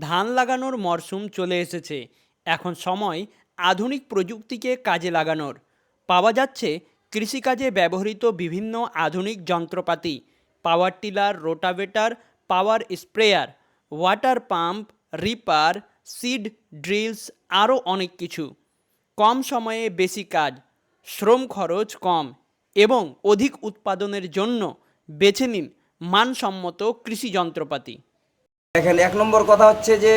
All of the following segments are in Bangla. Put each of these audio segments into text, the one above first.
ধান লাগানোর মরশুম চলে এসেছে। এখন সময় আধুনিক প্রযুক্তিকে কাজে লাগানোর। পাওয়া যাচ্ছে কৃষিকাজে ব্যবহৃত বিভিন্ন আধুনিক যন্ত্রপাতি, পাওয়ার টিলার, রোটাভেটার, পাওয়ার sprayer, water pump, reaper, seed drills, আরও অনেক কিছু। কম সময়ে বেশি কাজ, শ্রম খরচ কম এবং অধিক উৎপাদনের জন্য বেছে নিন মানসম্মত কৃষি যন্ত্রপাতি। দেখেন, এক নম্বর কথা হচ্ছে যে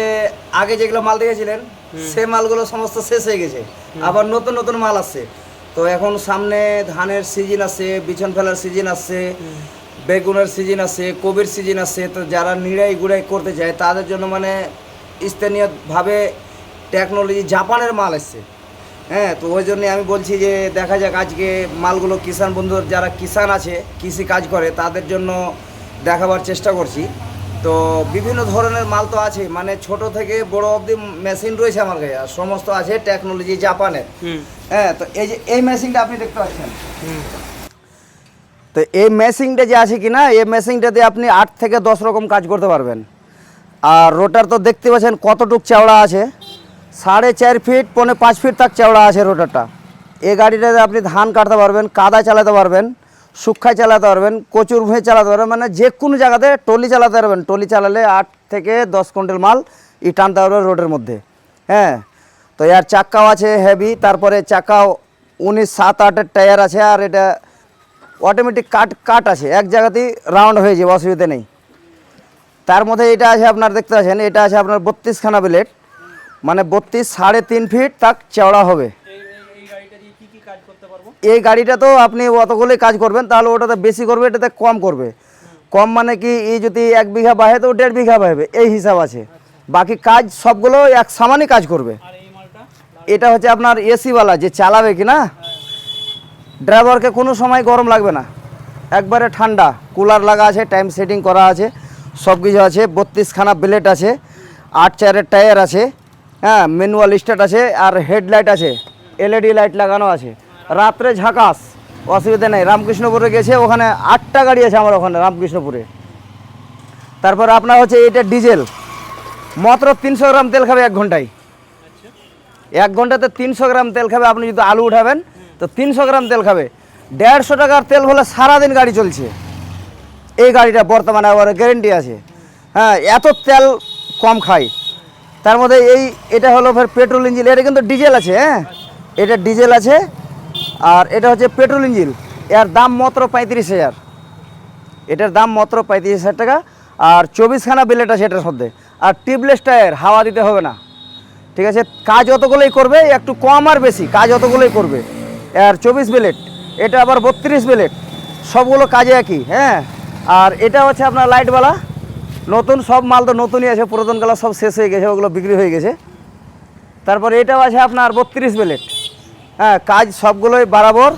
আগে যেগুলো মাল দেখেছিলেন সে মালগুলো সমস্ত শেষ হয়ে গেছে, আবার নতুন নতুন মাল আসছে। তো এখন সামনে ধানের সিজন আছে, বিছন ফেলার সিজন আসছে, বেগুনের সিজন আছে, কবির সিজন আছে। তো যারা নিড়াই গুড়াই করতে চায় তাদের জন্য মানে স্থানীয়ভাবে টেকনোলজি জাপানের মাল এসছে। হ্যাঁ, তো ওই জন্যে আমি বলছি যে দেখা যাক আজকে মালগুলো কিষাণ বন্ধুর যারা কিষাণ আছে, কৃষি কাজ করে, তাদের জন্য দেখাবার চেষ্টা করছি। তো বিভিন্ন ধরনের মাল তো আছে, মানে ছোট থেকে বড় অবধি মেশিন রয়েছে আমার কাছে, আর সমস্ত আছে টেকনোলজি জাপানের। হ্যাঁ, তো এই যে এই মেশিনটা আপনি দেখতে পাচ্ছেন, তো এই মেশিনটা যে আছে কি না, এই মেশিনটা দিয়ে আপনি 8 থেকে 10 রকম কাজ করতে পারবেন। আর রোটার তো দেখতে পাচ্ছেন কতটুক চওড়া আছে, 4.5 ফিট 5 ফিট তক চওড়া আছে রোটারটা। এই গাড়িটাতে আপনি ধান কাটতে পারবেন, কাদা চালাতে পারবেন, শুক্ষায় চালাতে পারবেন, কচুর ভুঁয়ে চালাতে পারবেন, মানে যে কোনো জায়গাতে টলি চালাতে পারবেন। টলি চালালে 8 থেকে 10 কুইন্টাল মাল টানতে পারবে রোডের মধ্যে। হ্যাঁ, তো এর চাক্কাও আছে হেভি, তারপরে চাক্কাও 19, 7, 8-এর টায়ার আছে, আর এটা অটোমেটিক কাট আছে, এক জায়গাতেই রাউন্ড হয়ে যাবে, অসুবিধা নেই। তার মধ্যে এটা আছে আপনার দেখতে পাচ্ছেন, এটা আছে আপনার 32খানা ব্লেড, মানে 32 3.5 ফিট তাক চওড়া হবে। এই গাড়িটা তো আপনি অতগুলোই কাজ করবেন, তাহলে ওটাতে বেশি করবে, এটাতে কম করবে। কম মানে কি, এই যদি 1 বিঘা বাহে তো 1.5 বিঘা বাহে, এই হিসাব আছে। বাকি কাজ সবগুলো এক সমানই কাজ করবে। এটা হচ্ছে আপনার এসিওয়ালা, যে চালাবে কি না, ড্রাইভারকে কোনো সময় গরম লাগবে না, একবারে ঠান্ডা। কুলার লাগা আছে, টাইম সেটিং করা আছে, সব কিছু আছে। 32খানা ব্লেড আছে, 8 4-এর টায়ার আছে। হ্যাঁ, ম্যানুয়াল স্টার্ট আছে, আর হেডলাইট আছে, এলইডি লাইট লাগানো আছে। রাত্রে ঝাঁকাস, অসুবিধা নেই। রামকৃষ্ণপুরে গেছে, ওখানে 8টা গাড়ি আছে আমার ওখানে রামকৃষ্ণপুরে। তারপর আপনার হচ্ছে এটা ডিজেল, মাত্র 300 গ্রাম তেল খাবে 1 ঘন্টায়। 1 ঘন্টাতে 300 গ্রাম তেল খাবে। আপনি যদি আলু উঠাবেন তো 300 গ্রাম তেল খাবে। 150 টাকার তেল হলে সারাদিন গাড়ি চলছে এই গাড়িটা, বর্তমানে আবার গ্যারেন্টি আছে। হ্যাঁ, এত তেল কম খায়। তার মধ্যে এটা হলো ফের পেট্রোল ইঞ্জিন, এটা কিন্তু ডিজেল আছে। হ্যাঁ, এটা ডিজেল আছে, আর এটা হচ্ছে পেট্রোল ইঞ্জিন। এর দাম মাত্র 35,000, এটার দাম মাত্র 35,000 টাকা। আর 24খানা ব্লেড আছে এটার মধ্যে, আর টিউবলেস টায়ার, হাওয়া দিতে হবে না। ঠিক আছে, কাজ অতগুলোই করবে, একটু কম আর বেশি কাজ অতগুলোই করবে। আর 24 ব্লেড, এটা আবার 32 ব্লেড, সবগুলো কাজে একই। হ্যাঁ, আর এটা হচ্ছে আপনার লাইটওয়ালা, নতুন সব মাল তো নতুনই আছে, পুরাতন কালার সব শেষ হয়ে গেছে, ওগুলো বিক্রি হয়ে গেছে। তারপর এটাও আছে আপনার 32 ব্লেড। হ্যাঁ, কাজ সবগুলোই বরাবর।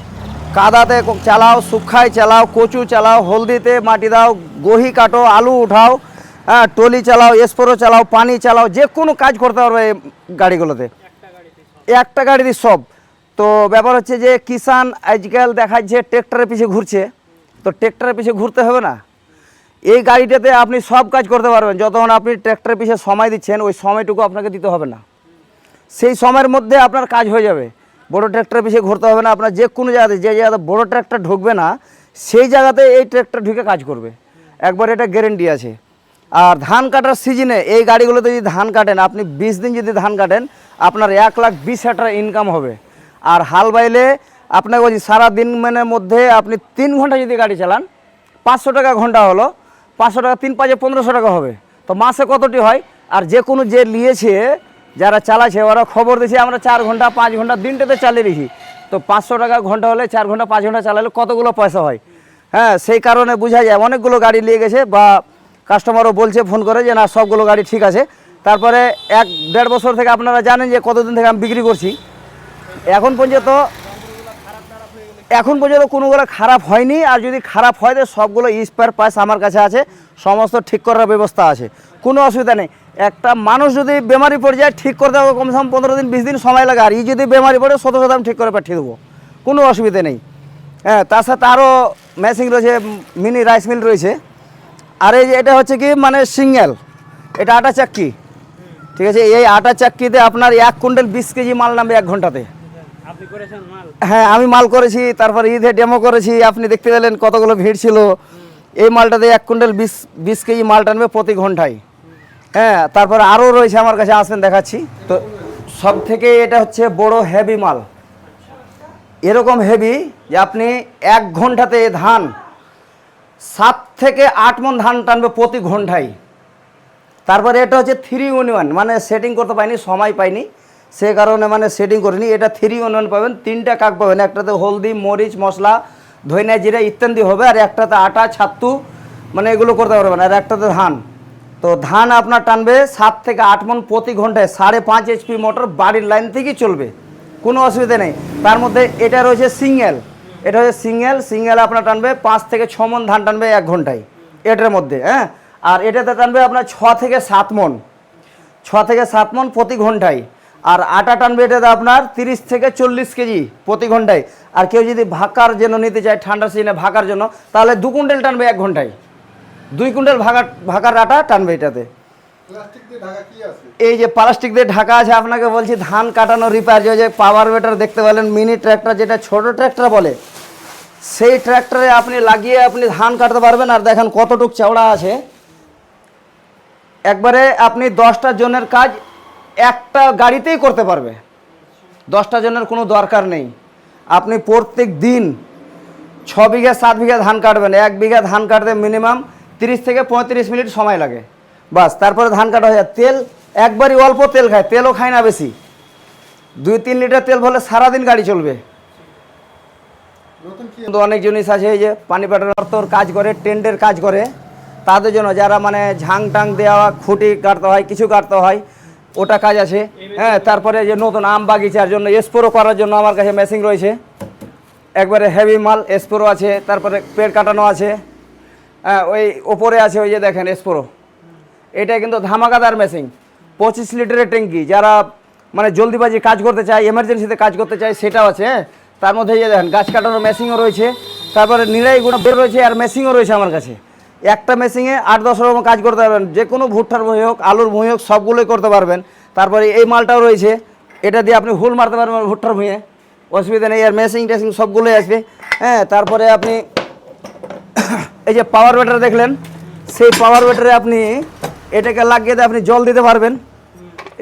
কাদাতে চালাও, শুক্ষায় চালাও, কচু চালাও, হলদিতে মাটি দাও, গহি কাটো, আলু উঠাও, হ্যাঁ, টলি চালাও, স্প্রে চালাও, পানি চালাও, যে কোনো কাজ করতে পারবে এই গাড়িগুলোতে, একটা গাড়িতে সব। তো ব্যাপার হচ্ছে যে কিষাণ আজকাল দেখাচ্ছে ট্র্যাক্টরের পিছিয়ে ঘুরছে, তো ট্র্যাক্টরের পিছিয়ে ঘুরতে হবে না। এই গাড়িটাতে আপনি সব কাজ করতে পারবেন। যতক্ষণ আপনি ট্র্যাক্টরের পিছিয়ে সময় দিচ্ছেন, ওই সময়টুকু আপনাকে দিতে হবে না, সেই সময়ের মধ্যে আপনার কাজ হয়ে যাবে। বড় ট্র্যাক্টরের পিছিয়ে ঘুরতে হবে না। আপনার যে কোনো জায়গাতে, যে জায়গাতে বড় ট্র্যাক্টর ঢুকবে না, সেই জায়গাতে এই ট্র্যাক্টর ঢুকে কাজ করবে, একবার এটা গ্যারেন্টি আছে। আর ধান কাটার সিজনে এই গাড়িগুলোতে যদি ধান কাটেন, আপনি 20 দিন যদি ধান কাটেন, আপনার 1,20,000 টাকা ইনকাম হবে। আর হাল বাইলে আপনাকে বলছি, সারাদিন মানের মধ্যে আপনি 3 ঘন্টা যদি গাড়ি চালান, 500 টাকা ঘন্টা হলো, 500 টাকা 3 5 1500 টাকা হবে। তো মাসে কতটি হয়? আর যে কোনো যে নিয়েছে, যারা চালাচ্ছে, ওরা খবর দিয়েছে আমরা 4 ঘন্টা 5 ঘন্টা দিনটাতে চালিয়ে রেখি। তো 500 টাকা ঘন্টা হলে 4 ঘন্টা 5 ঘন্টা চালালে কতগুলো পয়সা হয়। হ্যাঁ, সেই কারণে বোঝা যায় অনেকগুলো গাড়ি নিয়ে গেছে, বা কাস্টমারও বলছে ফোন করে যে না, সবগুলো গাড়ি ঠিক আছে। তারপরে 1-1.5 বছর থেকে আপনারা জানেন যে কতদিন থেকে আমি বিক্রি করছি, এখন পর্যন্ত কোনোগুলো খারাপ হয়নি। আর যদি খারাপ হয় তো সবগুলো স্পেয়ার পার্টস আমার কাছে আছে, সমস্ত ঠিক করার ব্যবস্থা আছে, কোনো অসুবিধা নেই। একটা মানুষ যদি বেমারি পড়ে যায়, ঠিক করতে হবে কমসে কম 15 দিন 20 দিন সময় লাগে। আর যদি বেমারি পড়ে 100% আমি ঠিক করে পাঠিয়ে দেবো, কোনো অসুবিধা নেই। হ্যাঁ, তার সাথে আরও মেশিন রয়েছে, মিনি রাইস মিল রয়েছে। আর এই যে এটা হচ্ছে কি মানে সিঙ্গেল, এটা 8 চাক্কি, ঠিক আছে, এই আটা চাক্কিতে আপনার 1 কুইন্টাল 20 কেজি মাল নামবে 1 ঘন্টাতে। আপনি করেছেন মাল? হ্যাঁ, আমি মাল করেছি, তারপর ঈদে ডেমো করেছি, আপনি দেখতে পেলেন কতগুলো ভিড় ছিল। এই মালটাতে 1 কুইন্টাল 20 কেজি মাল টানবে প্রতি ঘন্টায়। হ্যাঁ, তারপর আরও রয়েছে আমার কাছে, আসবেন দেখাচ্ছি। তো সব থেকে এটা হচ্ছে বড় হেভি মাল, এরকম হেভি যে আপনি 1 ঘন্টাতে ধান 7 থেকে 8 মণ ধান টানবে প্রতি ঘন্টায়। তারপরে এটা হচ্ছে 3-in-1, মানে সেটিং করতে পাইনি, সময় পাইনি, সে কারণে মানে সেটিং করিনি। এটা 3-in-1 পাবেন, 3টা কাক পাবেন, একটাতে হলদি, মরিচ, মশলা, ধনিয়া, জিরা ইত্যাদি হবে, আর একটাতে আটা, ছাতু, মানে এগুলো করতে পারবেন, আর একটাতে ধান। তো ধান আপনার টানবে 7 থেকে 8 মণ প্রতি ঘন্টায়, 5.5 HP মোটর বাড়ির লাইন থেকেই চলবে, কোনো অসুবিধা নেই। তার মধ্যে এটা রয়েছে সিঙ্গেল, এটা হচ্ছে সিঙ্গেল আপনার টানবে 5 থেকে 6 মণ ধান টানবে 1 ঘন্টায় এটার মধ্যে। হ্যাঁ, আর এটাতে টানবে আপনার 6 থেকে 7 মণ, 6 থেকে 7 মণ প্রতি ঘন্টায়। আর আটা টানবে এটাতে আপনার 30 থেকে 40 কেজি প্রতি ঘন্টায়। আর কেউ যদি ভাকার জন্য নিতে চায়, ঠান্ডার সিজনে ভাকার জন্য, তাহলে 2 কুইন্টাল টানবে 1 ঘন্টায়, 2 কুইন্টাল ভাকার আটা টানবে এটাতে। এই যে প্লাস্টিক দিয়ে ঢাকা আছে, আপনাকে বলছি ধান কাটানো রিপেয়ার, যে পাওয়ার ওয়েটার দেখতে পেলেন, মিনি ট্র্যাক্টর, যেটা ছোট ট্র্যাক্টর বলে, সেই ট্র্যাক্টরে আপনি লাগিয়ে আপনি ধান কাটতে পারবেন। আর দেখেন কতটুক চওড়া আছে, একবারে আপনি 10টা জনের কাজ একটা গাড়িতেই করতে পারবে, 10টা জনের কোনো দরকার নেই। আপনি প্রত্যেক দিন 6 বিঘা 7 বিঘা ধান কাটবেন, 1 বিঘা ধান কাটতে মিনিমাম 30 থেকে 35 মিনিট সময় লাগে, বাস, তারপরে ধান কাটা হয়ে যায়। তেল একবারই অল্প তেল খায়, তেলও খায় না বেশি, 2-3 লিটার তেল ভরলে সারাদিন গাড়ি চলবে। কিন্তু অনেক জিনিস আছে, এই যে পানি পাটানোর কাজ করে, টেন্টের কাজ করে, তাদের জন্য যারা মানে ঝাং টাং দেওয়া, খুঁটি কাটতে হয়, কিছু কাটতে হয়, ওটা কাজ আছে। হ্যাঁ, তারপরে যে নতুন আম বাগিচার জন্য স্প্রে করার জন্য আমার কাছে মেশিন রয়েছে, একবারে হেভি মাল, স্প্রে আছে, তারপরে পেড় কাটানো আছে। হ্যাঁ, ওই ওপরে আছে, ওই যে দেখেন স্প্রে, এটা কিন্তু ধামাকাদার মেশিন, 25 লিটারের ট্যাঙ্কি, যারা মানে জলদিবাজি কাজ করতে চায়, এমার্জেন্সিতে কাজ করতে চায়, সেটাও আছে। তার মধ্যে এই যে দেখেন গাছ কাটানোর মেশিনও রয়েছে, তারপরে নিরাই গুঁড়ো বের রয়েছে, আর মেশিনও রয়েছে আমার কাছে। একটা মেশিনে 8-10 রকম কাজ করতে পারবেন, যে কোনো ভুট্টার ভুঁই হোক, আলুর ভুঁই হোক, সবগুলোই করতে পারবেন। তারপরে এই মালটাও রয়েছে, এটা দিয়ে আপনি হুল মারতে পারবেন ভুট্টার ভুঁয়ে, অসুবিধা নেই। আর মেশিন টেশিন সবগুলোই আসবে। হ্যাঁ, তারপরে আপনি এই যে পাওয়ার ওয়েটার দেখলেন, সেই পাওয়ার ওয়েটারে আপনি এটাকে লাগিয়ে দিয়ে আপনি জল দিতে পারবেন,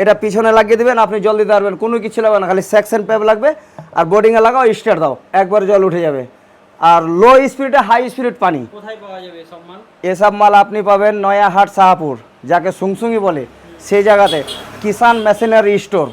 এটা পিছনে লাগিয়ে দেবেন, আপনি জল দিতে পারবেন, কোনো কিছু লাগবে না, খালি সেকশন পাইপ লাগবে, আর বোর্ডিংয়ে লাগাও, স্টার্ট দাও, একবার জল উঠে যাবে। আর লো স্পিডে হাই স্পিড পানি। কোথায় পাওয়া যাবে সব মাল? এসব মাল আপনি পাবেন নয়াহাট, শাহপুর, যাকে সুংসুঙ্গি বলে, সেই জায়গাতে কিষান মেশিনারি স্টোর।